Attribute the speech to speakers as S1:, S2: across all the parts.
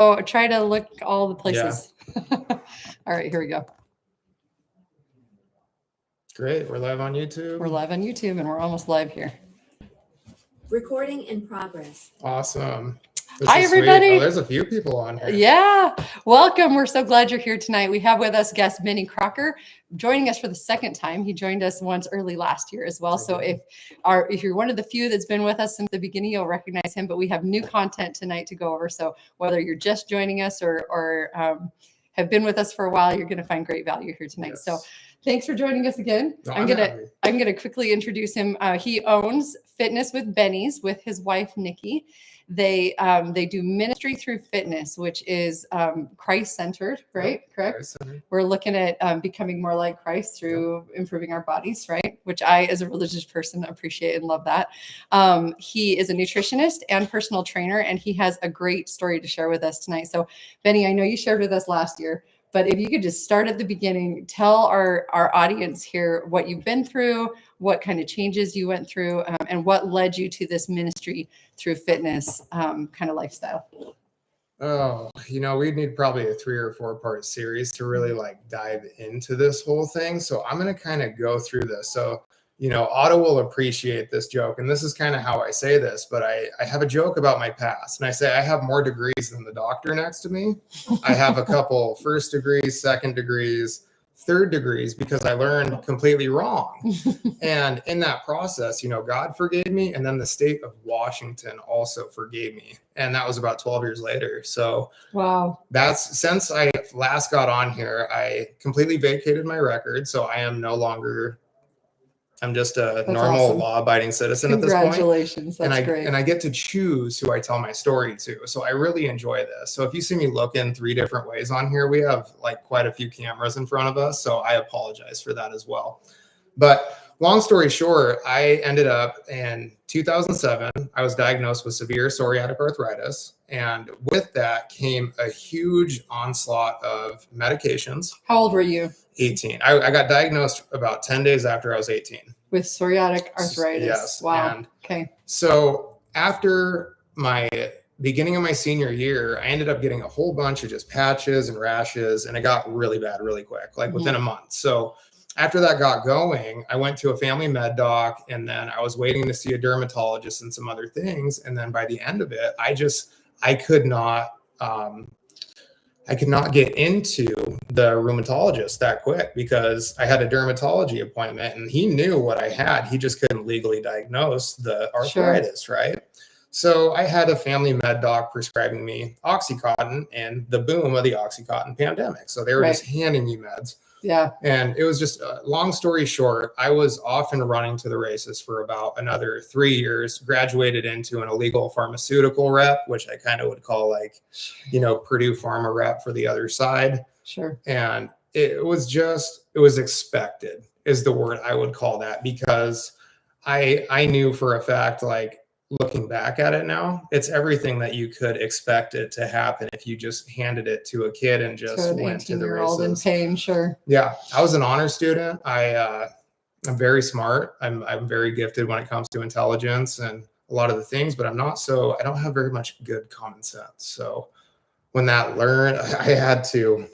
S1: So try to look all the places.
S2: Yeah.
S1: All right, here we go.
S2: Great. We're live on YouTube.
S1: We're live on YouTube and we're almost live here.
S3: Recording in progress.
S2: Awesome.
S1: Hi, everybody.
S2: Sweet. Oh, there's a few people on here.
S1: Yeah. Welcome. We're so glad you're here tonight. We have with us guest Bennie Crocker joining us for the second time. He joined us once early last year as well. So if you're one of the few that's been with us since the beginning, you'll recognize him. But we have new content tonight to go over. So whether you're just joining us or have been with us for a while, you're going to find great value here tonight. Yes. So thanks for joining us again. No, I'm gonna quickly introduce him. He owns Fitness with Bennies with his wife Nikki. They do ministry through fitness, which is Christ-centered, right? Yep, correct. Christ-centered. We're looking at becoming more like Christ through improving our bodies, right? Which I, as a religious person, appreciate and love that. He is a nutritionist and personal trainer, and he has a great story to share with us tonight. So, Bennie, I know you shared with us last year, but if you could just start at the beginning, tell our audience here what you've been through, what kind of changes you went through, and what led you to this ministry through fitness kind of lifestyle.
S2: Oh, we'd need probably a 3 or 4 part series to really dive into this whole thing. So I'm going to kind of go through this. So, Otto will appreciate this joke. And this is kind of how I say this, but I have a joke about my past. And I say I have more degrees than the doctor next to me. I have a couple first degrees, second degrees, third degrees, because I learned completely wrong. And in that process, God forgave me. And then the state of Washington also forgave me. And that was about 12 years later. So
S1: wow,
S2: that's since I last got on here, I completely vacated my record. So I am no longer, I'm just a normal awesome. Law-abiding citizen at this point.
S1: Congratulations. That's great.
S2: And I get to choose who I tell my story to. So I really enjoy this. So if you see me look in 3 different ways on here, we have quite a few cameras in front of us. So I apologize for that as well. But long story short, I ended up in 2007. I was diagnosed with severe psoriatic arthritis. And with that came a huge onslaught of medications.
S1: How old were you?
S2: 18. I got diagnosed about 10 days after I was 18.
S1: With psoriatic arthritis.
S2: Yes.
S1: Wow. And okay.
S2: So after my beginning of my senior year, I ended up getting a whole bunch of just patches and rashes, and it got really bad really quick, within a month. So after that got going, I went to a family med doc, and then I was waiting to see a dermatologist and some other things. And then by the end of it, I could not get into the rheumatologist that quick because I had a dermatology appointment and he knew what I had. He just couldn't legally diagnose the arthritis, sure. Right? So I had a family med doc prescribing me Oxycontin and the boom of the Oxycontin pandemic. So they were just handing me meds.
S1: Yeah.
S2: And it was just long story short, I was off and running to the races for about another 3 years, graduated into an illegal pharmaceutical rep, which I kind of would call Purdue Pharma rep for the other side.
S1: Sure.
S2: And it was expected is the word I would call that, because I knew for a fact, looking back at it now, it's everything that you could expect it to happen if you just handed it to a kid and just went to the races.
S1: In pain, sure.
S2: Yeah, I was an honor student. I'm very smart. I'm very gifted when it comes to intelligence and a lot of the things, but I don't have very much good common sense. So when I had to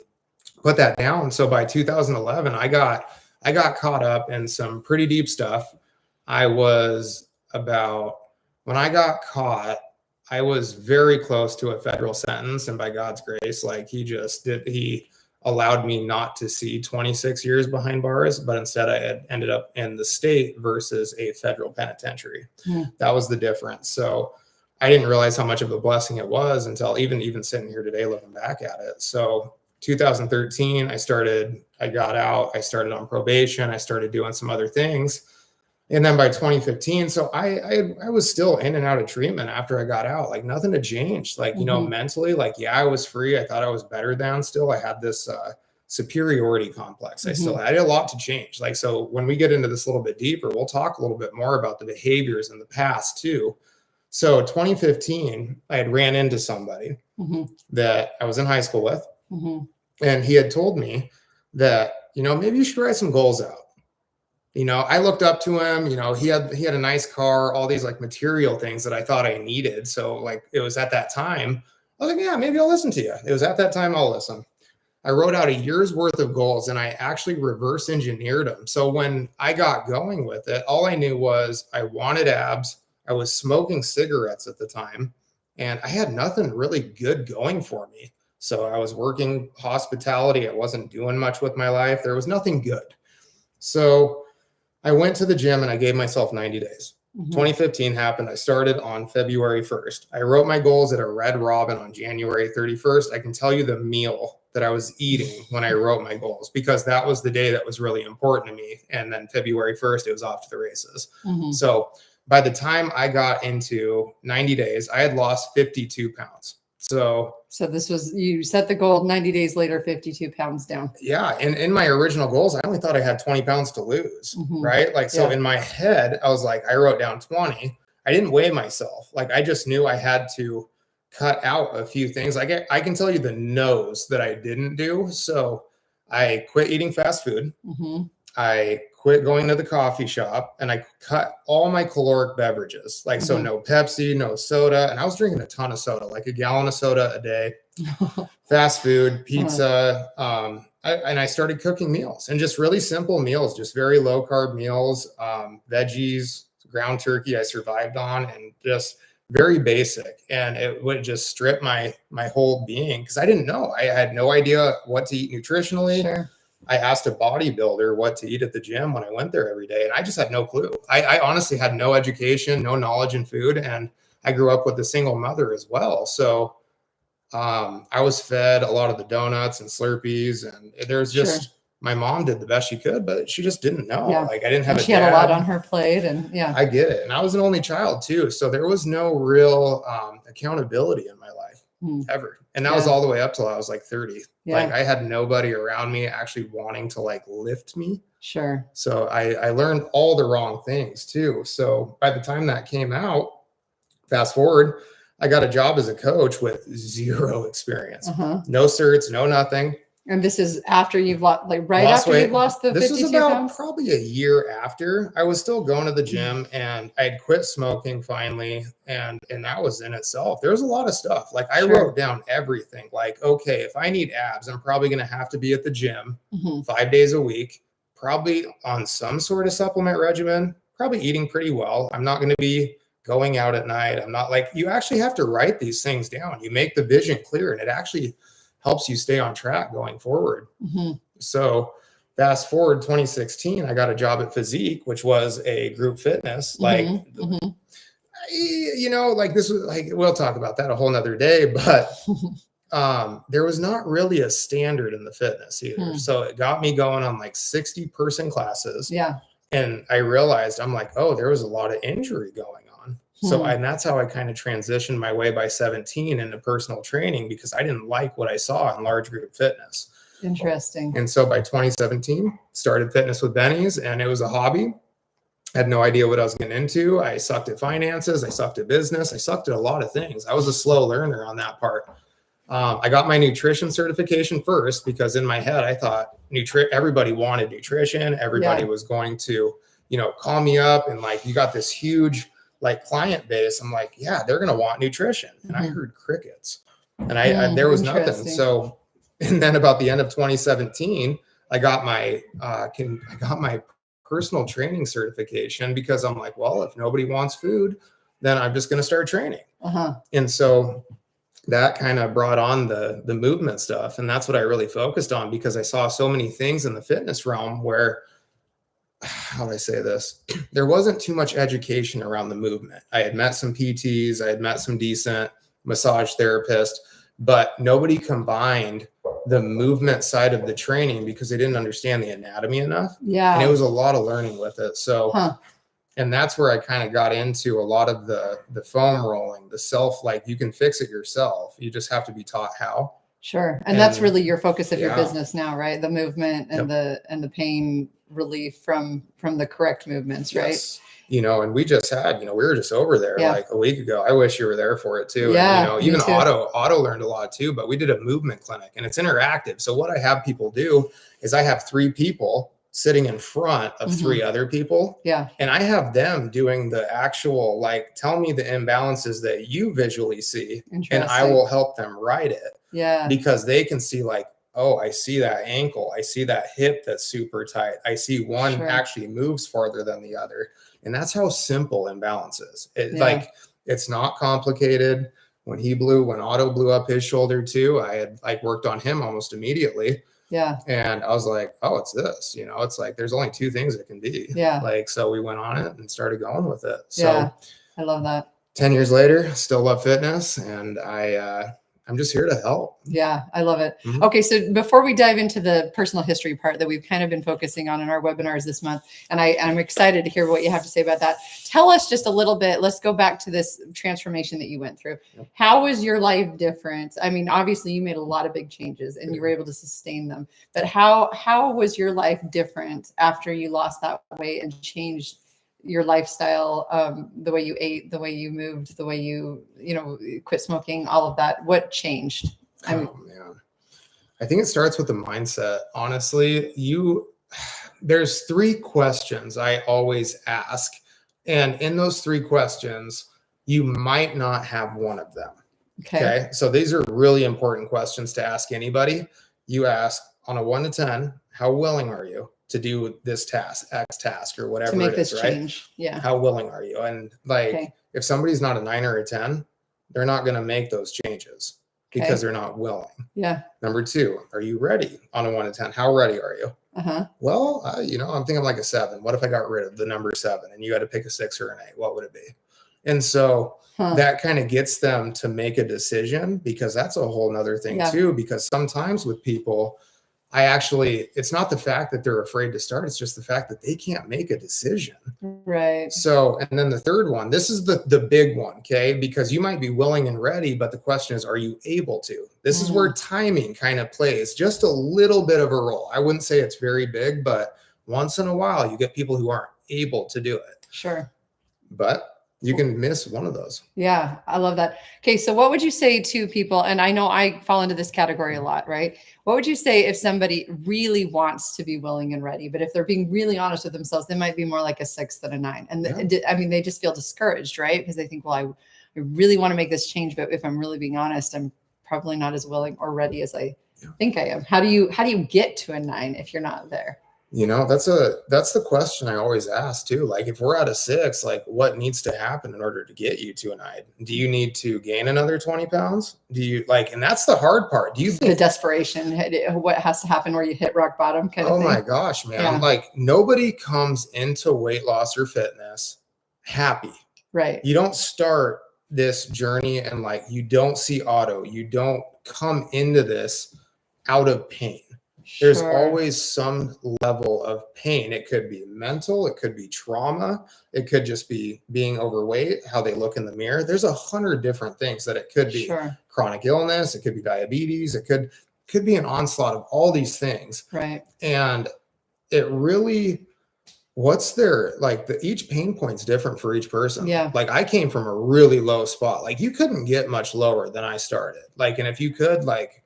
S2: put that down. So by 2011, I got caught up in some pretty deep stuff. When I got caught, I was very close to a federal sentence. And by God's grace, he allowed me not to see 26 years behind bars, but instead I had ended up in the state versus a federal penitentiary. That was the difference. So I didn't realize how much of a blessing it was until even sitting here today, looking back at it. So 2013, I got out, I started on probation, I started doing some other things. And then by 2015, so I was still in and out of treatment after I got out. Nothing had changed. Mentally, I was free. I thought I was better than still. I had this superiority complex. I had a lot to change. So when we get into this a little bit deeper, we'll talk a little bit more about the behaviors in the past too. So 2015, I had ran into somebody that I was in high school with. And he had told me that, maybe you should write some goals out. I looked up to him, he had a nice car, all these material things that I thought I needed. So it was at that time, I was like, yeah, maybe I'll listen to you. It was at that time, I'll listen. I wrote out a year's worth of goals and I actually reverse engineered them. So when I got going with it, all I knew was I wanted abs. I was smoking cigarettes at the time and I had nothing really good going for me. So I was working hospitality. I wasn't doing much with my life. There was nothing good. So I went to the gym and I gave myself 90 days. 2015 happened. I started on February 1st. I wrote my goals at a Red Robin on January 31st. I can tell you the meal that I was eating when I wrote my goals because that was the day that was really important to me. And then February 1st, it was off to the races. So by the time I got into 90 days, I had lost 52 pounds. So
S1: this was, you set the goal 90 days later, 52 pounds down.
S2: Yeah. And in my original goals, I only thought I had 20 pounds to lose. Right. Like, so in my head, I was like, I wrote down 20. I didn't weigh myself. Like, I just knew I had to cut out a few things. Like, I can tell you the no's that I didn't do. So I quit eating fast food. I quit going to the coffee shop and I cut all my caloric beverages. Like, so no Pepsi, no soda. And I was drinking a ton of soda, like a gallon of soda a day, fast food, pizza. And I started cooking meals and just really simple meals, just very low carb meals, veggies, ground turkey I survived on, and just very basic. And it would just strip my whole being because I didn't know. I had no idea what to eat nutritionally. I asked a bodybuilder what to eat at the gym when I went there every day, and I just had no clue. I honestly had no education, no knowledge in food, and I grew up with a single mother as well. So I was fed a lot of the donuts and Slurpees, and there's just my mom did the best she could, but she just didn't know. Like, I didn't have
S1: she had a lot on her plate, and I
S2: get it. And I was an only child too, so there was no real accountability in my life ever. And that was all the way up till I was like 30. Like, I had nobody around me actually wanting to like lift me. So I learned all the wrong things too. So by the time that came out, fast forward, I got a job as a coach with zero experience, no certs, no nothing.
S1: And this is after you've lost, like after you've lost the 52 pounds? This was about
S2: probably a year after. I was still going to the gym and I had quit smoking finally. And that was in itself. There was a lot of stuff. Like, I wrote down everything. Like, okay, if I need abs, I'm probably going to have to be at the gym 5 days a week, probably on some sort of supplement regimen, probably eating pretty well. I'm not going to be going out at night. I'm not like, you actually have to write these things down. You make the vision clear and it actually helps you stay on track going forward. So fast forward 2016, I got a job at Physique, which was a group fitness. Like, you know, like this was like, we'll talk about that a whole nother day, but there was not really a standard in the fitness either. So it got me going on like 60-person classes. And I realized, I'm like, oh, there was a lot of injury going on. So and that's how I kind of transitioned my way by 17 into personal training, because I didn't like what I saw in large group fitness.
S1: Interesting.
S2: And so by 2017, started fitness with Bennies, and it was a hobby. I had no idea what I was getting into. I sucked at finances. I sucked at business. I sucked at a lot of things. I was a slow learner on that part. I got my nutrition certification first because in my head, I thought everybody wanted nutrition. Everybody was going to, you know, call me up and like, you got this huge like client base. I'm like, yeah, they're going to want nutrition. And I heard crickets and there was nothing. So, and then about the end of 2017, I got my personal training certification because I'm like, well, if nobody wants food, then I'm just going to start training. And so that kind of brought on the movement stuff. And that's what I really focused on because I saw so many things in the fitness realm where, how do I say this? There wasn't too much education around the movement. I had met some PTs, I had met some decent massage therapists, but nobody combined the movement side of the training because they didn't understand the anatomy enough. And it was a lot of learning with it. So, and that's where I kind of got into a lot of the foam rolling, the self, like you can fix it yourself. You just have to be taught how.
S1: And that's really your focus of your business now, right? The movement and the pain relief from the correct movements, right?
S2: You know, and we just had, you know, we were just over there like a week ago. I wish you were there for it too.
S1: And,
S2: you know, even Otto learned a lot too, but we did a movement clinic and it's interactive. So what I have people do is I have 3 people sitting in front of
S1: Mhm.
S2: 3 other people.
S1: Yeah.
S2: And I have them doing the actual, like, tell me the imbalances that you visually see, and I
S1: Interesting.
S2: will help them write it
S1: Yeah.
S2: because they can see, like, oh, I see that ankle. I see that hip that's super tight. I see one
S1: Sure.
S2: actually moves farther than the other. And that's how simple imbalance is.
S1: Yeah.
S2: Like, it's not complicated. When Otto blew up his shoulder too, I had like worked on him almost immediately.
S1: Yeah.
S2: And I was like, oh, it's this, it's like, there's only 2 things it can be.
S1: Yeah.
S2: Like, so we went on it and started going with it. So
S1: Yeah. I love that.
S2: 10 years later, still love fitness. And I'm just here to help.
S1: Yeah, I love it.
S2: Mhm.
S1: Okay, so before we dive into the personal history part that we've kind of been focusing on in our webinars this month, and I'm excited to hear what you have to say about that. Tell us just a little bit. Let's go back to this transformation that you went through.
S2: Yep.
S1: How was your life different? I mean, obviously you made a lot of big changes and you were able to sustain them, but how was your life different after you lost that weight and changed your lifestyle, the way you ate, the way you moved, the way you quit smoking, all of that? What changed?
S2: Oh man, I think it starts with the mindset. Honestly, there's 3 questions I always ask, and in those 3 questions, you might not have one of them. Okay. So these are really important questions to ask anybody. You ask on a 1 to 10, how willing are you to do this task, X task, or whatever
S1: To make
S2: it is,
S1: this
S2: right?
S1: change. Yeah.
S2: How willing are you? And like, if somebody's not a 9 or a 10, they're not going to make those changes because they're not willing.
S1: Yeah.
S2: Number 2, are you ready on a 1 to 10? How ready are you? Well, I'm thinking like a 7. What if I got rid of the number 7 and you had to pick a 6 or an 8? What would it be? And so that kind of gets them to make a decision, because that's a whole nother thing too, because sometimes with people, it's not the fact that they're afraid to start. It's just the fact that they can't make a decision.
S1: Right.
S2: So, and then the third one, this is the big one. Okay. Because you might be willing and ready, but the question is, are you able to? This is where timing kind of plays just a little bit of a role. I wouldn't say it's very big, but once in a while you get people who aren't able to do it.
S1: Sure.
S2: But you can miss one of those.
S1: Yeah, I love that. Okay, so what would you say to people? And I know I fall into this category a lot, right? What would you say if somebody really wants to be willing and ready, but if they're being really honest with themselves, they might be more like a 6 than a 9. And I mean, they just feel discouraged, right? Because they think, well, I really want to make this change, but if I'm really being honest, I'm probably not as willing or ready as I think I am. How do you get to a 9 if you're not there?
S2: That's the question I always ask too. Like, if we're at a 6, like, what needs to happen in order to get you to a 9? Do you need to gain another 20 pounds? Do you and that's the hard part. Do you think
S1: the desperation, what has to happen where you hit rock bottom kind of thing?
S2: Oh my gosh, man. Yeah. Like, nobody comes into weight loss or fitness happy.
S1: Right.
S2: You don't start this journey and like, you don't see Otto. You don't come into this out of pain. There's always some level of pain. It could be mental. It could be trauma. It could just be being overweight, how they look in the mirror. There's 100 different things that it could be. Chronic illness. It could be diabetes. It could be an onslaught of all these things.
S1: Right.
S2: And it really, each pain point's different for each person.
S1: Yeah.
S2: Like, I came from a really low spot. Like, you couldn't get much lower than I started. Like, and if you could, like,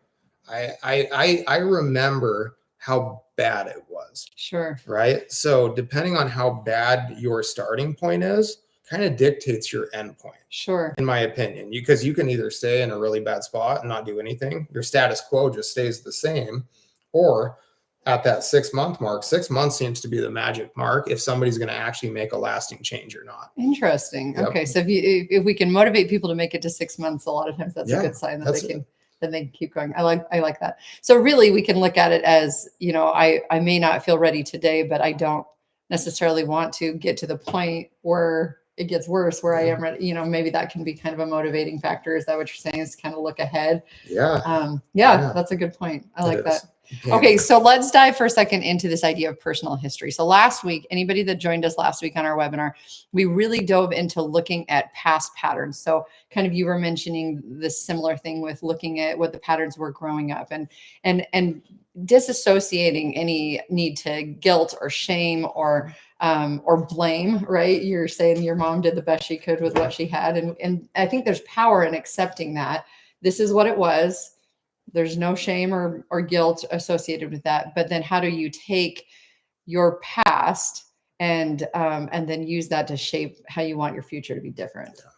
S2: I remember how bad it was.
S1: Sure.
S2: Right. So depending on how bad your starting point is, kind of dictates your end point.
S1: Sure.
S2: In my opinion, because you can either stay in a really bad spot and not do anything. Your status quo just stays the same, or at that 6-month mark, 6 months seems to be the magic mark if somebody's going to actually make a lasting change or not.
S1: Interesting. Yep. Okay. So if we can motivate people to make it to 6 months, a lot of times that's a good sign that they can. Then they keep going. I like that. So really we can look at it as, I may not feel ready today, but I don't necessarily want to get to the point where it gets worse, where I am ready. Maybe that can be kind of a motivating factor. Is that what you're saying? Is kind of look ahead.
S2: Yeah.
S1: That's a good point. I like that. Yeah. Okay, so let's dive for a second into this idea of personal history. So last week, anybody that joined us last week on our webinar, we really dove into looking at past patterns. So kind of you were mentioning this similar thing with looking at what the patterns were growing up and disassociating any need to guilt or shame or blame, right? You're saying your mom did the best she could with what she had. And I think there's power in accepting that this is what it was. There's no shame or guilt associated with that. But then how do you take your past and then use that to shape how you want your future to be different.
S2: Yeah.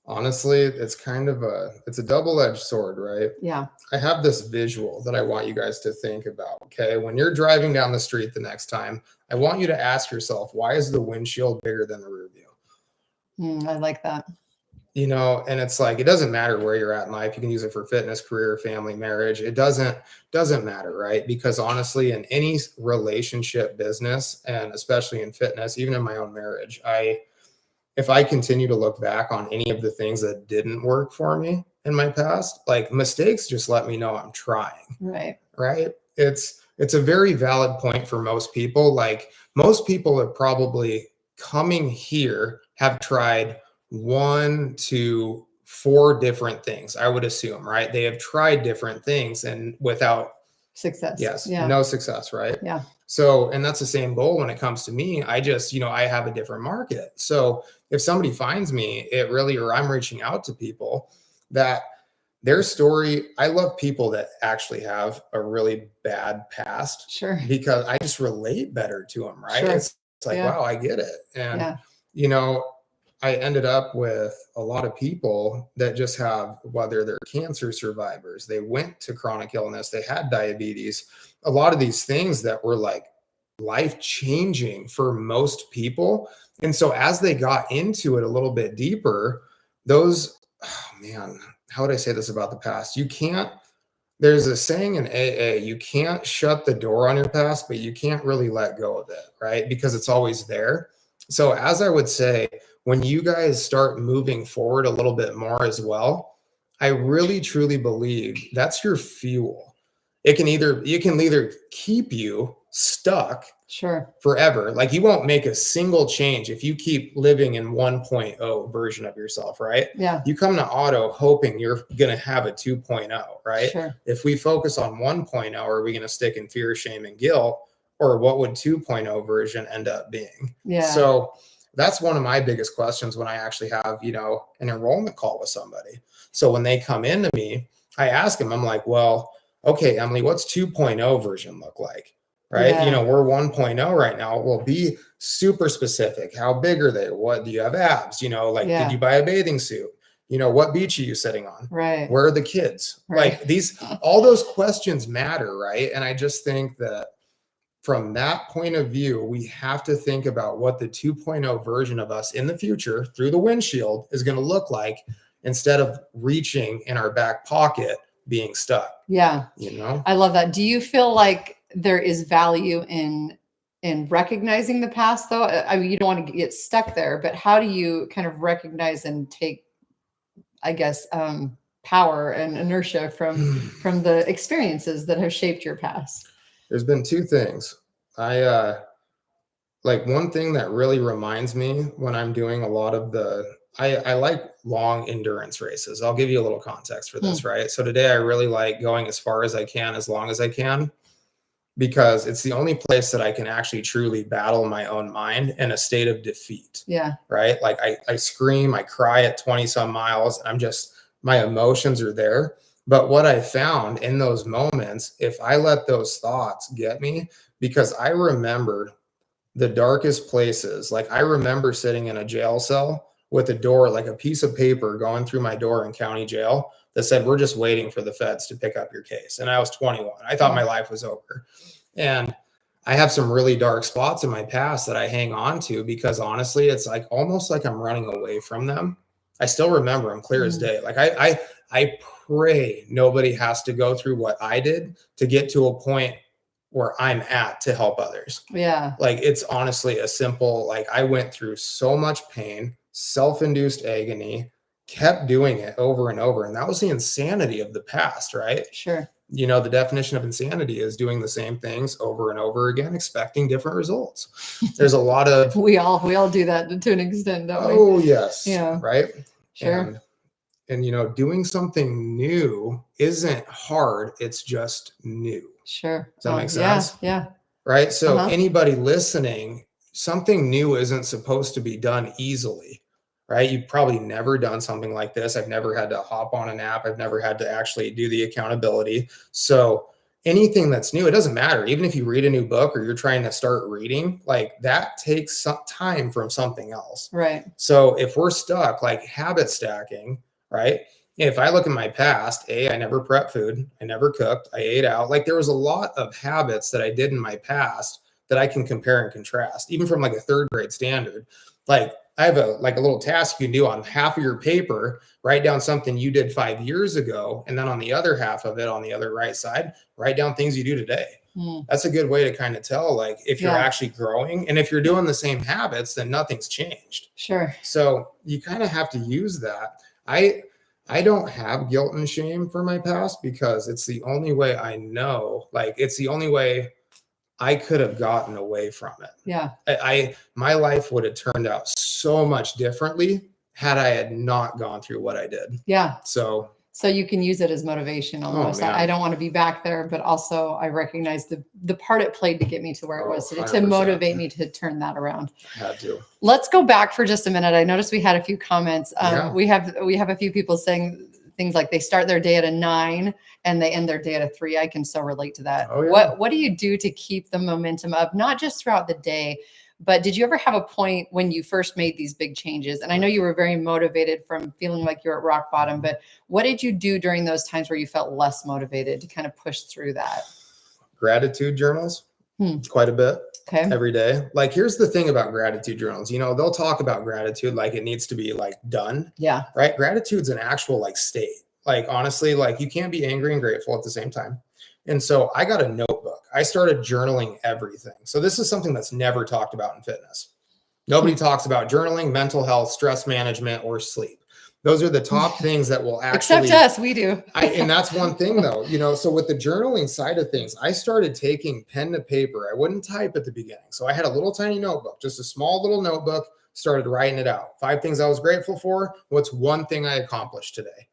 S2: Honestly, it's kind of it's a double-edged sword, right?
S1: Yeah.
S2: I have this visual that I want you guys to think about. Okay. When you're driving down the street the next time, I want you to ask yourself, why is the windshield bigger than the rear view?
S1: I like that.
S2: You know, and it's like, it doesn't matter where you're at in life. You can use it for fitness, career, family, marriage. It doesn't matter, right? Because honestly, in any relationship, business, and especially in fitness, even in my own marriage, if I continue to look back on any of the things that didn't work for me in my past, like mistakes just let me know I'm trying.
S1: Right.
S2: Right. It's a very valid point for most people. Like most people are probably coming here have tried 1 to 4 different things, I would assume, right? They have tried different things and without
S1: success.
S2: Yes.
S1: Yeah.
S2: No success. Right.
S1: Yeah.
S2: So, and that's the same goal when it comes to me. I just, I have a different market. So if somebody finds me, or I'm reaching out to people that their story, I love people that actually have a really bad past.
S1: Sure.
S2: Because I just relate better to them. Right.
S1: Sure.
S2: It's like,
S1: Yeah.
S2: wow, I get it. And,
S1: Yeah.
S2: I ended up with a lot of people that just have, whether they're cancer survivors, they went to chronic illness, they had diabetes, a lot of these things that were like life-changing for most people. And so as they got into it a little bit deeper, how would I say this about the past? There's a saying in AA, you can't shut the door on your past, but you can't really let go of it, right? Because it's always there. So as I would say, when you guys start moving forward a little bit more as well, I really truly believe that's your fuel. You can either keep you stuck forever. Like you won't make a single change if you keep living in 1.0 version of yourself, right?
S1: Yeah.
S2: You come to auto hoping you're going to have a 2.0, right?
S1: Sure.
S2: If we focus on 1.0, are we going to stick in fear, shame, and guilt? Or what would 2.0 version end up being?
S1: Yeah.
S2: So that's one of my biggest questions when I actually have, an enrollment call with somebody. So when they come into me, I ask them, I'm like, well, okay, Emily, what's 2.0 version look like? Right.
S1: Yeah.
S2: We're 1.0 right now. We'll be super specific. How big are they? What do you have abs? Did you buy a bathing suit? What beach are you sitting on?
S1: Right.
S2: Where are the kids?
S1: Right.
S2: Like all those questions matter. Right. And I just think that from that point of view, we have to think about what the 2.0 version of us in the future through the windshield is going to look like instead of reaching in our back pocket being stuck.
S1: Yeah. I love that. Do you feel like there is value in recognizing the past though? I mean, you don't want to get stuck there, but how do you kind of recognize and take, I guess, power and inertia from the experiences that have shaped your past?
S2: There's been 2 things. One thing that really reminds me when I'm doing a lot of I like long endurance races. I'll give you a little context for this, right? So today I really like going as far as I can, as long as I can, because it's the only place that I can actually truly battle my own mind in a state of defeat.
S1: Yeah.
S2: Right. Like I scream, I cry at 20 some miles. My emotions are there. But what I found in those moments, if I let those thoughts get me, because I remember the darkest places, like I remember sitting in a jail cell with a door, like a piece of paper going through my door in county jail that said, we're just waiting for the feds to pick up your case. And I was 21. I thought my life was over. And I have some really dark spots in my past that I hang on to because honestly, it's like almost like I'm running away from them. I still remember them clear as day. Like I pray nobody has to go through what I did to get to a point where I'm at to help others.
S1: Yeah.
S2: Like it's honestly a simple, like I went through so much pain, self-induced agony, kept doing it over and over. And that was the insanity of the past, right?
S1: Sure.
S2: The definition of insanity is doing the same things over and over again, expecting different results. There's a lot of
S1: we all do that to an extent, don't we?
S2: Oh yes.
S1: Yeah.
S2: Right.
S1: Sure.
S2: And doing something new isn't hard. It's just new.
S1: Sure.
S2: Does that make sense?
S1: Yeah.
S2: Right. So anybody listening, something new isn't supposed to be done easily. Right. You've probably never done something like this. I've never had to hop on an app. I've never had to actually do the accountability. So anything that's new, it doesn't matter. Even if you read a new book or you're trying to start reading, like that takes some time from something else.
S1: Right.
S2: So if we're stuck, like habit stacking, right? If I look in my past, I never prepped food. I never cooked. I ate out. Like there was a lot of habits that I did in my past that I can compare and contrast, even from like a third grade standard. Like I have a little task you can do on half of your paper, write down something you did 5 years ago. And then on the other half of it, on the other right side, write down things you do today. That's a good way to kind of tell like if you're actually growing, and if you're doing the same habits, then nothing's changed.
S1: Sure.
S2: So you kind of have to use that. I don't have guilt and shame for my past because it's the only way I know, like it's the only way I could have gotten away from it.
S1: Yeah.
S2: My life would have turned out so much differently had I had not gone through what I did.
S1: Yeah.
S2: So
S1: you can use it as motivation almost. I don't want to be back there, but also I recognize the part it played to get me to where it was today, to motivate me to turn that around.
S2: I had to.
S1: Let's go back for just a minute. I noticed we had a few comments. We have a few people saying things like they start their day at a 9 and they end their day at a 3. I can so relate to that.
S2: Oh, yeah.
S1: What do you do to keep the momentum up, not just throughout the day, but did you ever have a point when you first made these big changes? And I know you were very motivated from feeling like you're at rock bottom, but what did you do during those times where you felt less motivated to kind of push through that?
S2: Gratitude journals, quite a bit.
S1: Okay.
S2: Every day. Like, here's the thing about gratitude journals. You know, they'll talk about gratitude like it needs to be like done.
S1: Yeah.
S2: Right. Gratitude's an actual like state. Like, honestly, like you can't be angry and grateful at the same time. And so I got a notebook. I started journaling everything. So this is something that's never talked about in fitness. Nobody talks about journaling, mental health, stress management, or sleep. Those are the top things that will actually.
S1: Except us, we do.
S2: And that's one thing though, you know, so with the journaling side of things, I started taking pen to paper. I wouldn't type at the beginning. So I had a little tiny notebook, just a small little notebook, started writing it out. 5 things I was grateful for. What's one thing I accomplished today?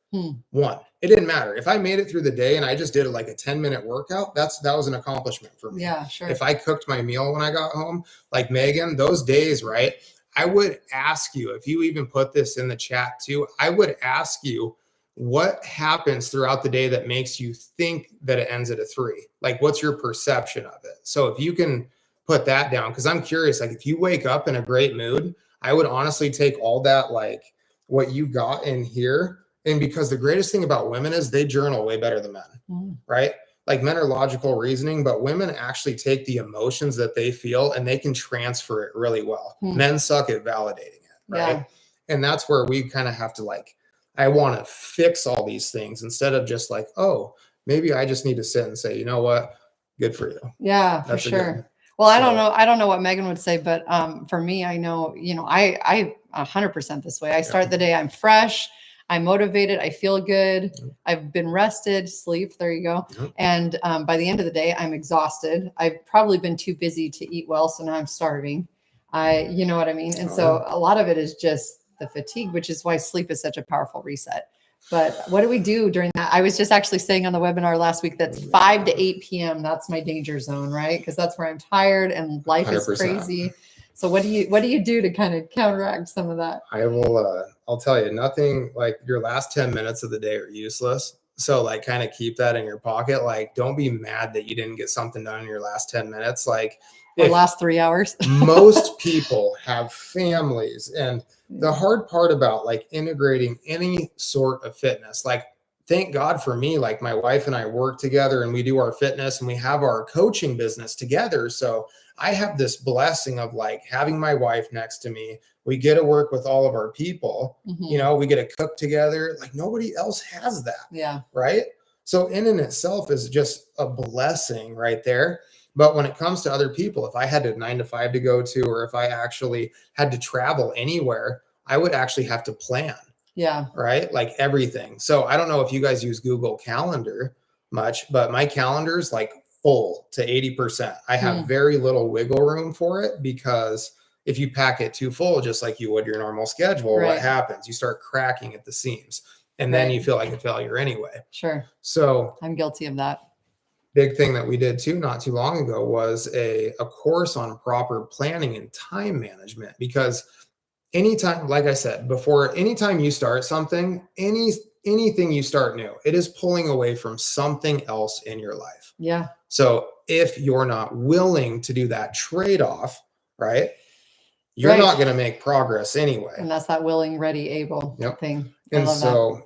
S2: One. It didn't matter. If I made it through the day and I just did like a 10-minute workout, that was an accomplishment for me.
S1: Yeah, sure.
S2: If I cooked my meal when I got home, like Megan, those days, right? I would ask you, if you even put this in the chat too, I would ask you what happens throughout the day that makes you think that it ends at a 3? Like, what's your perception of it? So if you can put that down, because I'm curious, like if you wake up in a great mood, I would honestly take all that, like what you got in here. And because the greatest thing about women is they journal way better than men, right? Like men are logical reasoning, but women actually take the emotions that they feel and they can transfer it really well. Men suck at validating it, right? Yeah. And that's where we kind of have to like, I want to fix all these things instead of just like, oh, maybe I just need to sit and say, you know what? Good for you.
S1: Yeah, that's for sure. Well, I don't know what Megan would say, but for me, I know, you know, I 100% this way. I start the day, I'm fresh. I'm motivated. I feel good. I've been rested, sleep. There you go. And by the end of the day, I'm exhausted. I've probably been too busy to eat well. So now I'm starving. You know what I mean? And so a lot of it is just the fatigue, which is why sleep is such a powerful reset. But what do we do during that? I was just actually saying on the webinar last week, that's 5 to 8 p.m. That's my danger zone, right? Because that's where I'm tired and life 100%. Is crazy. So what do you do to kind of counteract some of that?
S2: I will, I'll tell you, nothing like your last 10 minutes of the day are useless. So like kind of keep that in your pocket. Like, don't be mad that you didn't get something done in your last 10 minutes. Like
S1: the last 3 hours.
S2: Most people have families. And the hard part about like integrating any sort of fitness, like thank God for me, like my wife and I work together and we do our fitness and we have our coaching business together. So I have this blessing of like having my wife next to me. We get to work with all of our people, you know, we get to cook together. Like nobody else has that.
S1: Yeah.
S2: Right. So in itself is just a blessing right there. But when it comes to other people, if I had a 9 to 5 to go to, or if I actually had to travel anywhere, I would actually have to plan.
S1: Yeah.
S2: Right. Like everything. So I don't know if you guys use Google Calendar much, but my calendar's like full to 80%. I have very little wiggle room for it because if you pack it too full, just like you would your normal schedule, what happens? You start cracking at the seams and then you feel like a failure anyway.
S1: Sure.
S2: So
S1: I'm guilty of that.
S2: Big thing that we did too, not too long ago, was a course on proper planning and time management, because anytime, like I said before, anytime you start something, anything you start new, it is pulling away from something else in your life.
S1: Yeah.
S2: So if you're not willing to do that trade-off, right, you're
S1: Right.
S2: not going to make progress anyway.
S1: And that's that willing, ready, able
S2: Yep.
S1: thing. I
S2: And
S1: love
S2: so,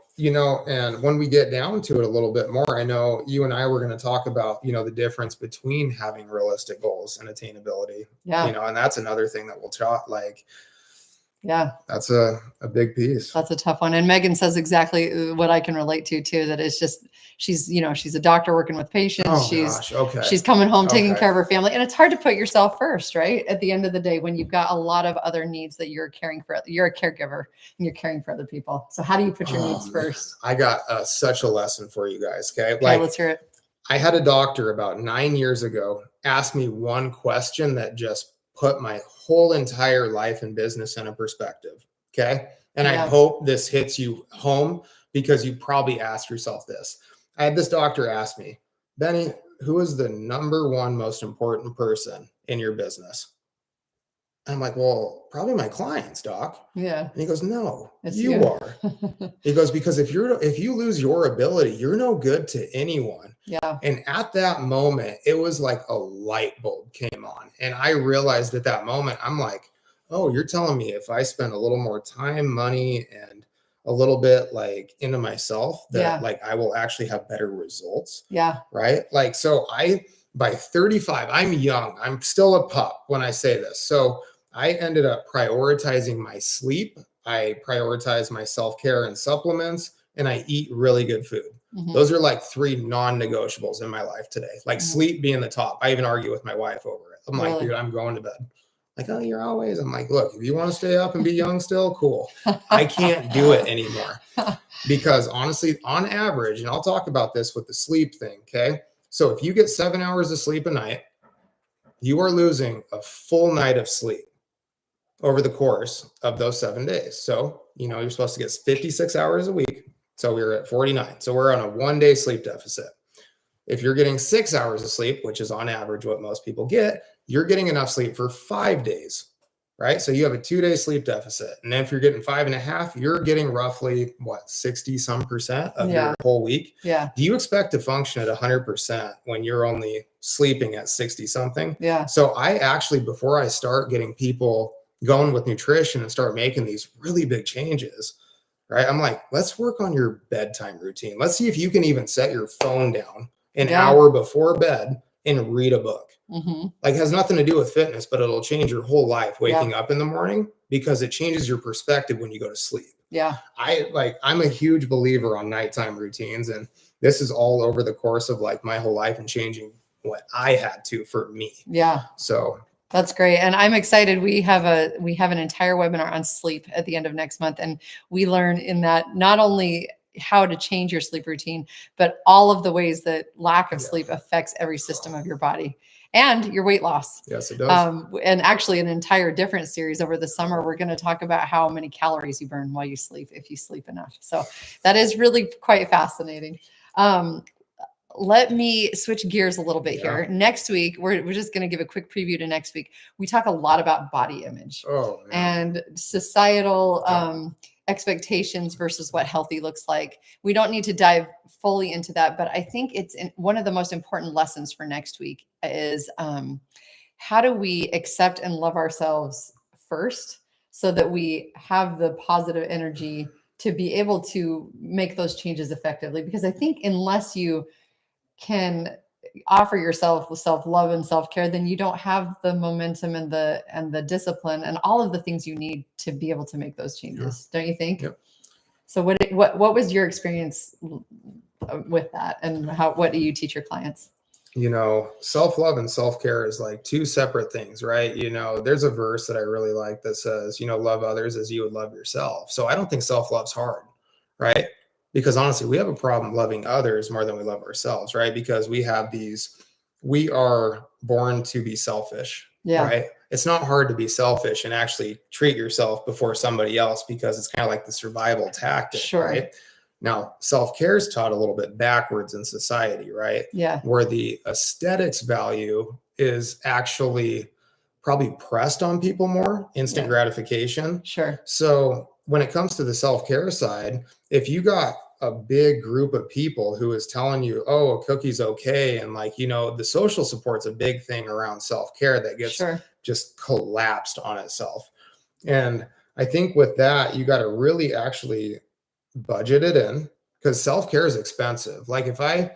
S2: and when we get down to it a little bit more, I know you and I were going to talk about, the difference between having realistic goals and attainability,
S1: Yeah.
S2: and that's another thing that we'll talk,
S1: Yeah.
S2: that's a big piece.
S1: That's a tough one. And Megan says exactly what I can relate to too, that it's just, she's a doctor working with patients.
S2: Oh, gosh. Okay.
S1: She's coming home, taking
S2: Okay.
S1: care of her family. And it's hard to put yourself first, right? At the end of the day, when you've got a lot of other needs that you're caring for, you're a caregiver and you're caring for other people. So how do you put your needs first?
S2: I got such a lesson for you guys. Okay.
S1: Okay, let's hear it.
S2: I had a doctor about 9 years ago ask me one question that just put my whole entire life and business in a perspective. Okay. And I hope this hits you home because you probably asked yourself this. I had this doctor ask me, Benny, who is the number one most important person in your business? I'm like, well, probably my clients, doc.
S1: Yeah.
S2: And he goes, no,
S1: It's
S2: you
S1: you.
S2: are. He goes, because if you lose your ability, you're no good to anyone.
S1: Yeah.
S2: And at that moment, it was like a light bulb came on. And I realized at that moment, I'm like, oh, you're telling me if I spend a little more time, money, and a little bit into myself, that I will actually have better results.
S1: Yeah.
S2: Right. So by 35, I'm young. I'm still a pup when I say this. So I ended up prioritizing my sleep. I prioritize my self-care and supplements, and I eat really good food.
S1: Mm-hmm.
S2: Those are 3 non-negotiables in my life today. Sleep being the top. I even argue with my wife over it. I'm like, dude, I'm going to bed. Oh, you're always. I'm like, look, if you want to stay up and be young still, cool. I can't do it anymore because honestly, on average, and I'll talk about this with the sleep thing. Okay. So if you get 7 hours of sleep a night, you are losing a full night of sleep over the course of those 7 days. So, you're supposed to get 56 hours a week. So we're at 49. So we're on a 1-day sleep deficit. If you're getting 6 hours of sleep, which is on average what most people get, you're getting enough sleep for 5 days, right? So you have a 2-day sleep deficit. And then if you're getting 5.5, you're getting roughly 60% of your whole week.
S1: Yeah.
S2: Do you expect to function at 100% when you're only sleeping at 60 something?
S1: Yeah.
S2: So I actually, before I start getting people going with nutrition and start making these really big changes, right? I'm like, let's work on your bedtime routine. Let's see if you can even set your phone down an hour before bed and read a book.
S1: Mm-hmm.
S2: It has nothing to do with fitness, but it'll change your whole life waking up in the morning because it changes your perspective when you go to sleep.
S1: Yeah.
S2: I'm a huge believer on nighttime routines, and this is all over the course of my whole life and changing what I had to for me.
S1: Yeah.
S2: So
S1: that's great. And I'm excited. We have an entire webinar on sleep at the end of next month. And we learn in that not only how to change your sleep routine, but all of the ways that lack of sleep affects every system of your body and your weight loss.
S2: Yes, it does.
S1: And actually an entire different series over the summer, we're going to talk about how many calories you burn while you sleep, if you sleep enough. So that is really quite fascinating. Let me switch gears a little bit here. Next week, we're just going to give a quick preview to next week. We talk a lot about body image and societal expectations versus what healthy looks like. We don't need to dive fully into that, but I think it's one of the most important lessons for next week is how do we accept and love ourselves first so that we have the positive energy to be able to make those changes effectively? Because I think unless you can offer yourself self-love and self-care, then you don't have the momentum and the discipline and all of the things you need to be able to make those changes. Don't you think?
S2: Yep.
S1: So what was your experience with that, and what do you teach your clients?
S2: Self-love and self-care is 2 separate things, right? There's a verse that I really like that says, love others as you would love yourself. So I don't think self-love's hard, right? Because honestly, we have a problem loving others more than we love ourselves, right? Because we are born to be selfish, right? It's not hard to be selfish and actually treat yourself before somebody else because it's kind of like the survival tactic, right? Now, self-care is taught a little bit backwards in society, right?
S1: Yeah.
S2: Where the aesthetics value is actually probably pressed on people more, instant gratification.
S1: Sure.
S2: So when it comes to the self-care side, if you got a big group of people who is telling you, oh, a cookie's okay. And like, you know, the social support's a big thing around self-care that gets just collapsed on itself. And I think with that, you got to really actually budget it in, because self-care is expensive. Like if I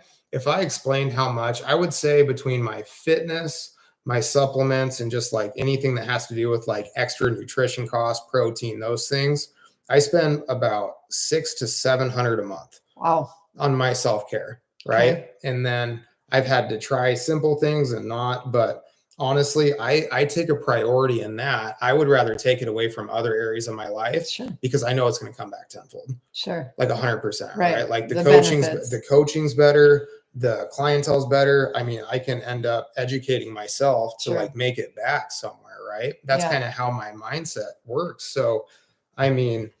S2: explained how much, I would say between my fitness, my supplements, and just like anything that has to do with like extra nutrition costs, protein, those things, I spend about $600 to $700 a month.
S1: Wow.
S2: On my self-care. Right. Okay. And then I've had to try simple things and not, but honestly, I take a priority in that. I would rather take it away from other areas of my life because I know it's going to come back tenfold.
S1: Sure.
S2: Like 100%.
S1: Right.
S2: Like the
S1: benefits.
S2: coaching's better. The clientele's better. I mean, I can end up educating myself to like make it back somewhere. Right. That's kind of how my mindset works. So, I mean,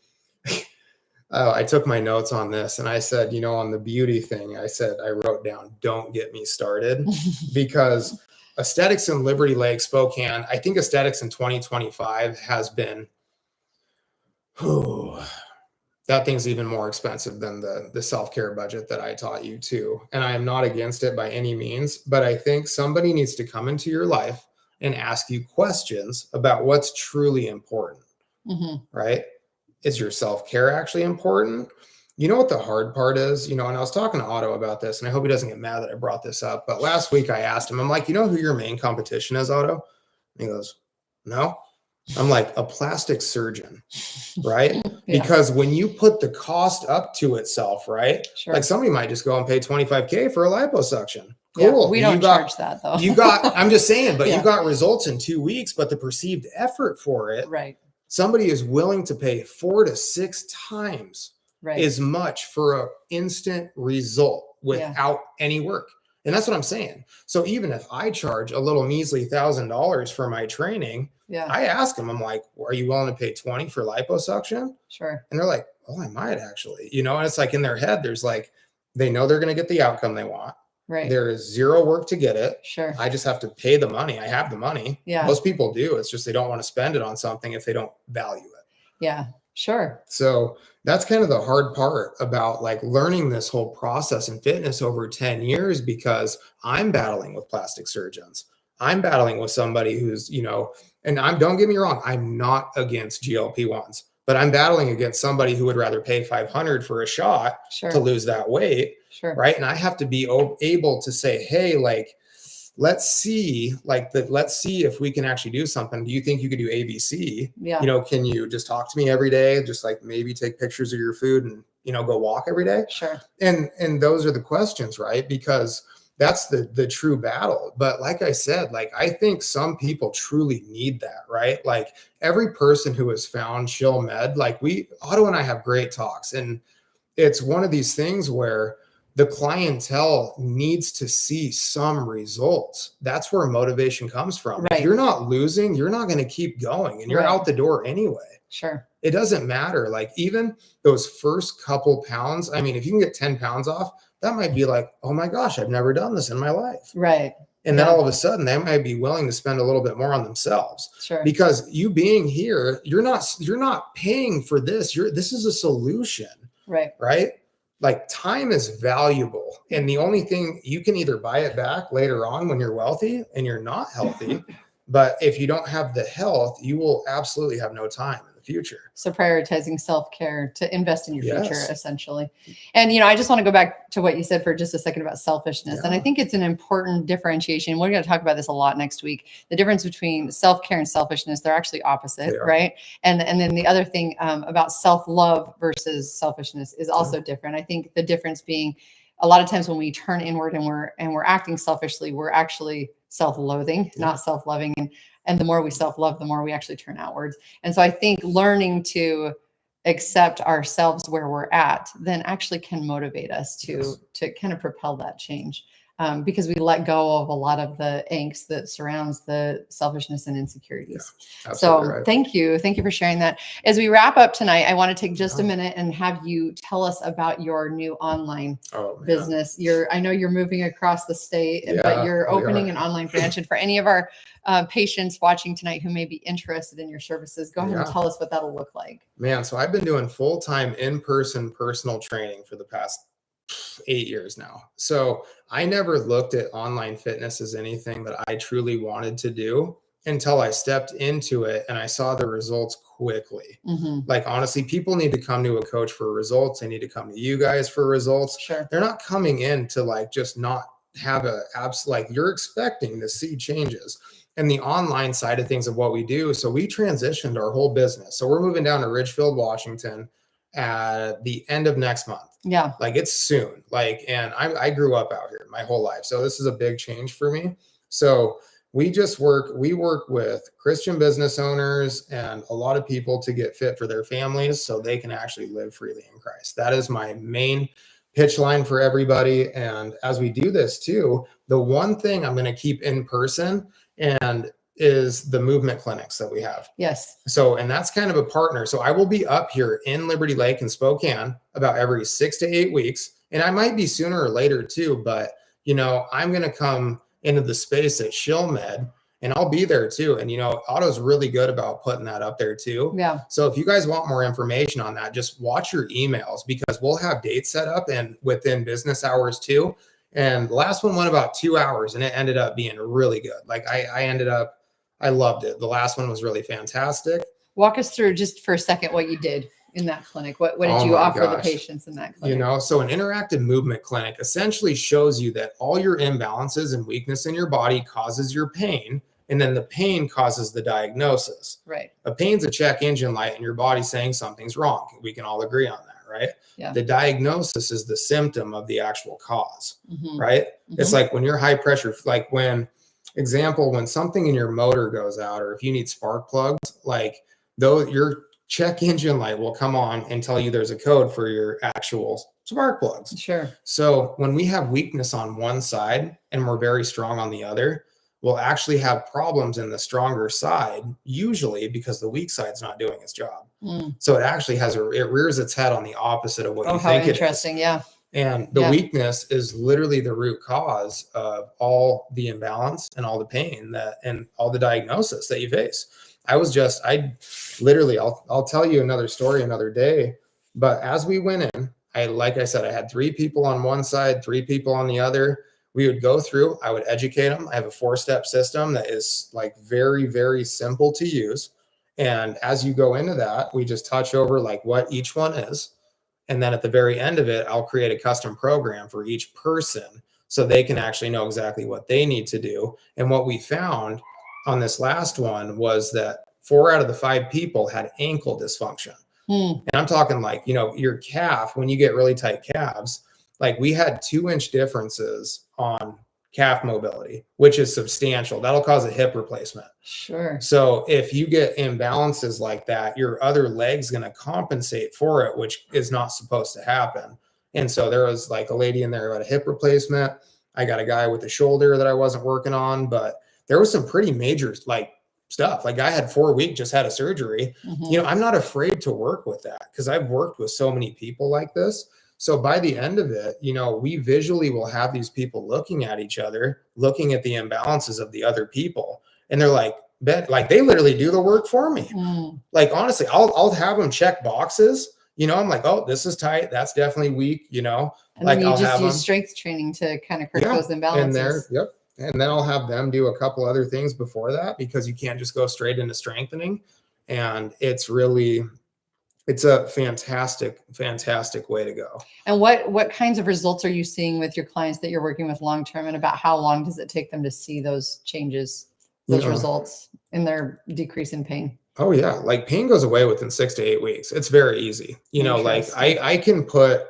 S2: I took my notes on this and I said, you know, on the beauty thing, I wrote down, don't get me started, because aesthetics in Liberty Lake, Spokane, I think aesthetics in 2025 has been, that thing's even more expensive than the self-care budget that I taught you too. And I am not against it by any means, but I think somebody needs to come into your life and ask you questions about what's truly important, right? Is your self-care actually important? You know what the hard part is? You know, and I was talking to Otto about this, and I hope he doesn't get mad that I brought this up. But last week I asked him, I'm like, you know who your main competition is, Otto? And he goes, no. I'm like, a plastic surgeon, right? Because when you put the cost up to itself, right? Like somebody might just go and pay $25K for a liposuction. Cool.
S1: Yeah, we don't charge that though.
S2: I'm just saying, but you got results in 2 weeks, but the perceived effort for it, somebody is willing to pay 4 to 6 times as much for an instant result without any work. And that's what I'm saying. So even if I charge a little measly $1,000 for my training, I ask them, I'm like, are you willing to pay 20 for liposuction?
S1: Sure.
S2: And they're like, oh, I might actually, you know, and it's like in their head, there's like, they know they're going to get the outcome they want.
S1: Right.
S2: There is zero work to get it.
S1: Sure.
S2: I just have to pay the money. I have the money.
S1: Yeah.
S2: Most people do. It's just they don't want to spend it on something if they don't value it.
S1: Yeah. Sure.
S2: So that's kind of the hard part about like learning this whole process in fitness over 10 years, because I'm battling with plastic surgeons. I'm battling with somebody who's, you know, and don't get me wrong, I'm not against GLP-1s, but I'm battling against somebody who would rather pay $500 for a shot to lose that weight. Sure. Right. And I have to be able to say, hey, like, let's see if we can actually do something. Do you think you could do ABC? Yeah. You know, can you just talk to me every day? Just like maybe take pictures of your food and, you know, go walk every day.
S1: Sure.
S2: And those are the questions, right? Because that's the true battle. But like I said, like, I think some people truly need that, right? Like every person who has found ShillMed, like Otto and I have great talks, and it's one of these things where the clientele needs to see some results. That's where motivation comes from. Right. If you're not losing, you're not going to keep going, and you're out the door anyway.
S1: Sure.
S2: It doesn't matter. Like even those first couple pounds, I mean, if you can get 10 pounds off, that might be like, oh my gosh, I've never done this in my life.
S1: Right.
S2: And then all of a sudden they might be willing to spend a little bit more on themselves.
S1: Sure.
S2: Because you being here, you're not paying for this. This is a solution.
S1: Right.
S2: Right. Like time is valuable. And the only thing, you can either buy it back later on when you're wealthy and you're not healthy. But if you don't have the health, you will absolutely have no time in the future.
S1: So prioritizing self-care to invest in your future, essentially. And, you know, I just want to go back to what you said for just a second about selfishness. And I think it's an important differentiation. We're going to talk about this a lot next week. The difference between self-care and selfishness, they're actually opposite, right? And then the other thing about self-love versus selfishness is also different. I think the difference being a lot of times when we turn inward and we're acting selfishly, we're actually self-loathing, not self-loving. And the more we self-love, the more we actually turn outwards. And so I think learning to accept ourselves where we're at then actually can motivate us to kind of propel that change. because we let go of a lot of the angst that surrounds the selfishness and insecurities.
S2: Absolutely
S1: So
S2: right.
S1: thank you. Thank you for sharing that. As we wrap up tonight, I want to take just a minute and have you tell us about your new online business. I know you're moving across the state, but you're opening an online branch. And for any of our patients watching tonight who may be interested in your services, go ahead and tell us what that'll look like.
S2: Man, so I've been doing full-time in-person personal training for the past 8 years now. So I never looked at online fitness as anything that I truly wanted to do until I stepped into it and I saw the results quickly. Like, honestly, people need to come to a coach for results. They need to come to you guys for results.
S1: Sure.
S2: They're not coming in to like just not have like you're expecting to see changes. And the online side of things of what we do. So we transitioned our whole business. So we're moving down to Ridgefield, Washington at the end of next month.
S1: Yeah.
S2: Like, it's soon. Like, and I grew up out here my whole life. So this is a big change for me. So we work with Christian business owners and a lot of people to get fit for their families so they can actually live freely in Christ. That is my main pitch line for everybody. And as we do this too, the one thing I'm going to keep in person and is the movement clinics that we have.
S1: Yes.
S2: So, and that's kind of a partner. So I will be up here in Liberty Lake and Spokane about every 6 to 8 weeks. And I might be sooner or later too, but I'm going to come into the space at ShillMed and I'll be there too. And, Otto's really good about putting that up there too.
S1: Yeah.
S2: So if you guys want more information on that, just watch your emails because we'll have dates set up and within business hours too. And the last one went about 2 hours and it ended up being really good. Like I loved it. The last one was really fantastic.
S1: Walk us through just for a second what you did in that clinic. What did you offer the patients in that clinic?
S2: So an interactive movement clinic essentially shows you that all your imbalances and weakness in your body causes your pain, and then the pain causes the diagnosis.
S1: Right.
S2: A pain's a check engine light and your body saying something's wrong. We can all agree on that, right?
S1: Yeah.
S2: The diagnosis is the symptom of the actual cause, right? It's like when you're high pressure, like when something in your motor goes out, or if you need spark plugs, like your check engine light will come on and tell you there's a code for your actual spark plugs.
S1: Sure.
S2: So when we have weakness on one side and we're very strong on the other, we'll actually have problems in the stronger side, usually because the weak side's not doing its job. So it actually it rears its head on the opposite of what you think it is.
S1: Interesting. Yeah.
S2: And the weakness is literally the root cause of all the imbalance and all the pain and all the diagnosis that you face. I'll tell you another story another day, but as we went in, like I said, I had 3 people on one side, 3 people on the other. We would go through, I would educate them. I have a 4-step system that is like very, very simple to use. And as you go into that, we just touch over like what each one is. And then at the very end of it, I'll create a custom program for each person so they can actually know exactly what they need to do. And what we found on this last one was that 4 out of the 5 people had ankle dysfunction. And I'm talking like, your calf, when you get really tight calves, like we had 2-inch differences on calf mobility, which is substantial. That'll cause a hip replacement.
S1: Sure.
S2: So if you get imbalances like that, your other leg's going to compensate for it, which is not supposed to happen. And so there was like a lady in there who had a hip replacement. I got a guy with a shoulder that I wasn't working on, but there was some pretty major like stuff. Like I had 4 weeks, just had a surgery. I'm not afraid to work with that because I've worked with so many people like this. So by the end of it, we visually will have these people looking at each other, looking at the imbalances of the other people. And they're like, they literally do the work for me. Like, honestly, I'll have them check boxes. I'm like, oh, this is tight. That's definitely weak,
S1: And
S2: like
S1: then
S2: I'll
S1: just
S2: have
S1: use
S2: them
S1: strength training to kind of correct those imbalances.
S2: And then I'll have them do a couple other things before that because you can't just go straight into strengthening. And it's a fantastic, fantastic way to go.
S1: And what kinds of results are you seeing with your clients that you're working with long-term, and about how long does it take them to see those changes, those results in their decrease in pain?
S2: Oh yeah. Like pain goes away within 6 to 8 weeks. It's very easy. Like I can put,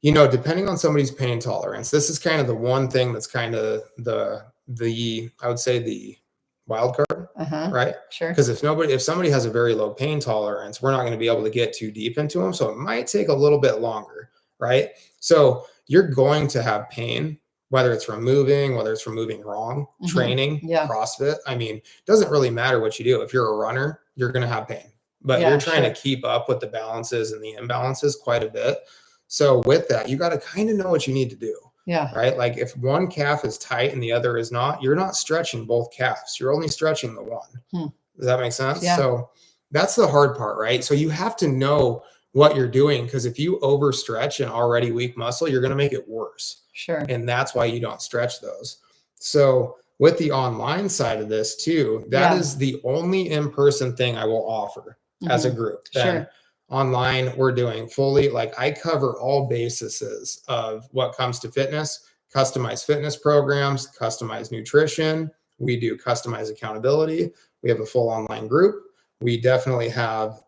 S2: depending on somebody's pain tolerance, this is kind of the one thing that's kind of I would say the wild card, right?
S1: Sure.
S2: Because if somebody has a very low pain tolerance, we're not going to be able to get too deep into them. So it might take a little bit longer, right? So you're going to have pain whether it's from moving, whether it's from moving wrong, training,
S1: Yeah.
S2: CrossFit. I mean, it doesn't really matter what you do. If you're a runner, you're going to have pain, but
S1: Yeah,
S2: you're trying
S1: sure.
S2: to keep up with the balances and the imbalances quite a bit. So with that, you got to kind of know what you need to do.
S1: Yeah.
S2: Right. Like if one calf is tight and the other is not, you're not stretching both calves. You're only stretching the one. Does that make sense?
S1: Yeah.
S2: So that's the hard part, right? So you have to know what you're doing, because if you overstretch an already weak muscle, you're going to make it worse.
S1: Sure.
S2: And that's why you don't stretch those. So with the online side of this too, that is the only in-person thing I will offer as a group. Then online, we're doing fully, like I cover all bases of what comes to fitness, customized fitness programs, customized nutrition. We do customized accountability. We have a full online group. We definitely have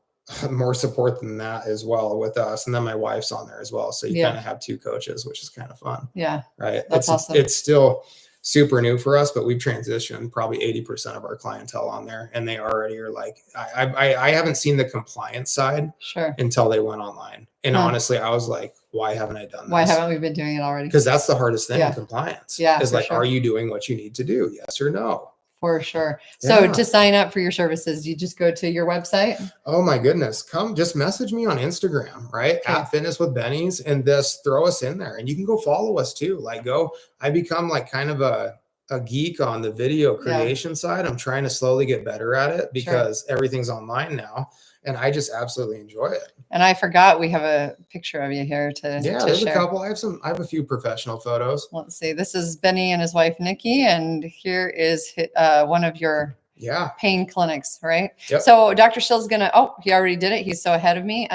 S2: more support than that as well with us. And then my wife's on there as well. So you kind of have two coaches, which is kind of fun.
S1: Yeah.
S2: Right.
S1: That's awesome.
S2: It's still super new for us, but we've transitioned probably 80% of our clientele on there. And they already are like, I haven't seen the compliance side until they went online. And honestly, I was like, why haven't I done this?
S1: Why haven't we been doing it already?
S2: Because that's the hardest thing in compliance. Is like, are you doing what you need to do? Yes or no?
S1: For sure. So to sign up for your services, you just go to your website. Oh
S2: my goodness. Come just message me on Instagram, right? At Fitness with Bennies, and just throw us in there. And you can go follow us too. Like I become like kind of a geek on the video creation side. I'm trying to slowly get better at it because everything's online now. And I just absolutely enjoy it.
S1: And I forgot we have a picture of you here to
S2: there's
S1: share.
S2: A couple. I have a few professional photos.
S1: Let's see. This is Benny and his wife Nikki, and here is one of your pain clinics, right?
S2: Yep.
S1: So Dr. Shill's gonna. Oh, he already did it. He's so ahead of me.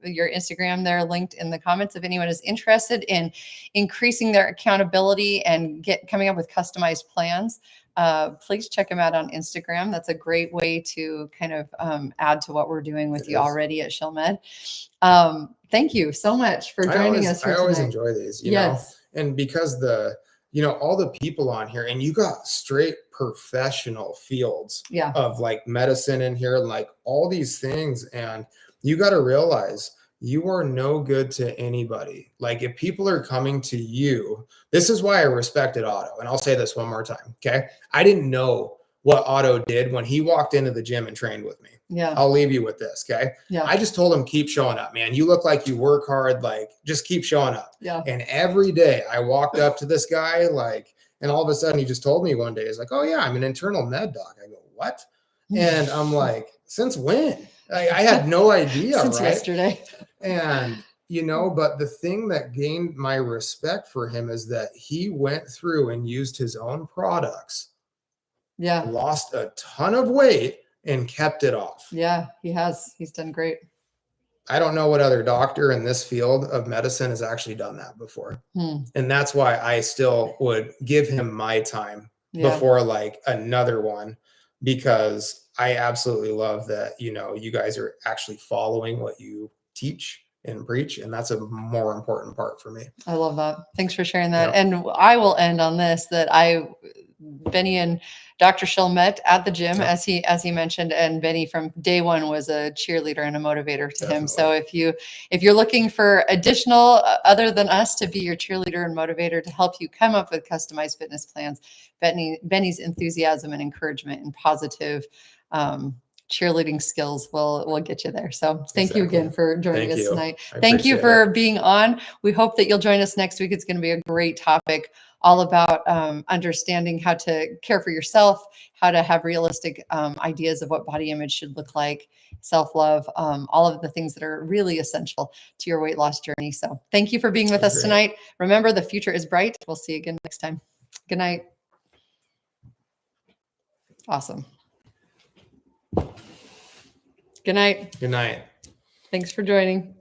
S1: Your Instagram there linked in the comments if anyone is interested in increasing their accountability and coming up with customized plans. Please check him out on Instagram. That's a great way to kind of add to what we're doing with you already at ShillMed. Thank you so much for joining us.
S2: I always enjoy these, you know, and because all the people on here, and you got straight professional fields of like medicine in here, like all these things. And you got to realize you are no good to anybody. Like if people are coming to you, this is why I respected Otto. And I'll say this one more time. Okay. I didn't know what Otto did when he walked into the gym and trained with me.
S1: Yeah.
S2: I'll leave you with this. Okay.
S1: Yeah.
S2: I just told him, keep showing up, man. You look like you work hard. Like just keep showing up.
S1: Yeah.
S2: And every day I walked up to this guy, and all of a sudden he just told me one day, he's like, oh yeah, I'm an internal med doc. I go, what? And I'm like, since when? I had no idea.
S1: Since yesterday.
S2: And, but the thing that gained my respect for him is that he went through and used his own products.
S1: Yeah.
S2: Lost a ton of weight and kept it off.
S1: Yeah, he has. He's done great.
S2: I don't know what other doctor in this field of medicine has actually done that before. And that's why I still would give him my time before like another one, because I absolutely love that, you guys are actually following what you teach and preach. And that's a more important part for me.
S1: I love that. Thanks for sharing that. Yeah. And I will end on this, that Benny and Dr. Shill met at the gym, as he mentioned, and Benny from day one was a cheerleader and a motivator to him. So if you're looking for additional, other than us, to be your cheerleader and motivator to help you come up with customized fitness plans, Benny's enthusiasm and encouragement and positive cheerleading skills will get you there. So thank you again for joining us tonight. Thank you for being on. We hope that you'll join us next week. It's going to be a great topic, all about understanding how to care for yourself, how to have realistic ideas of what body image should look like, self-love, all of the things that are really essential to your weight loss journey. So thank you for being with us tonight. Remember, the future is bright. We'll see you again next time. Good night. Awesome. Good night.
S2: Good night.
S1: Thanks for joining.